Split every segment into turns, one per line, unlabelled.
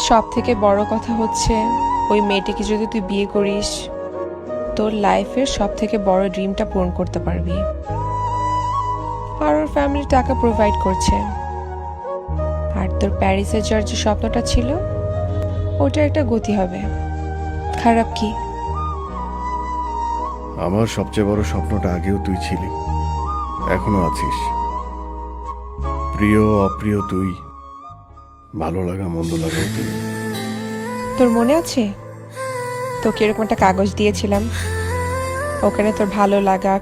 সব থেকে বড় কথা হচ্ছে ওই মেয়েটিকে যদি তুই বিয়ে করিস তোর লাইফের সব থেকে বড় ড্রিমটা পূরণ করতে পারবি। আর ওর ফ্যামিলি টাকা প্রোভাইড করছে, আর তোর প্যারিসে যাওয়ার যে স্বপ্নটা ছিল ওটা একটা গতি হবে। খারাপ কি?
আমার সবচেয়ে বড় স্বপ্নটা আগেও তুই ছিলি, এখনো আছিস। প্রিয় অপ্রিয় তুই, ভালো লাগা মন্দ লাগা তুই।
তোর মনে আছে তোকে এরকম একটা কাগজ দিয়েছিলাম, ওখানে তোর ভালো লাগা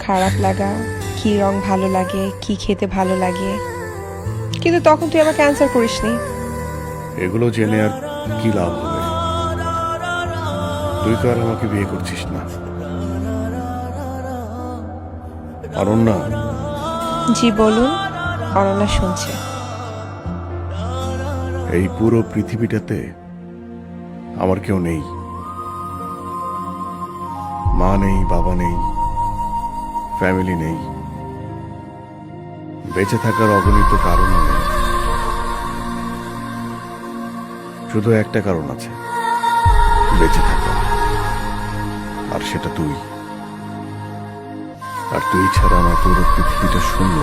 খারাপ লাগা, কি রং ভালো লাগে, কি খেতে ভালো লাগে, কিন্তু তখন তুই আমাকে অ্যান্সার করিসনি।
এগুলো জেনে আর কি লাভ হবে? তুই তো আর আমাকে বিয়ে করছিস না। অরণ্যা।
জি বলুন। অনন্যা শুনছে।
এই পুরো পৃথিবীটাতে আমার কেউ নেই, মা নেই, বাবা নেই, ফ্যামিলি নেই, বেঁচে থাকার অগণিত কারণও নেই। শুধু একটা কারণ আছে বেঁচে থাকা, আর সেটা তুই। আর তুই ছাড়া আমার পুরো পৃথিবীটা শূন্য।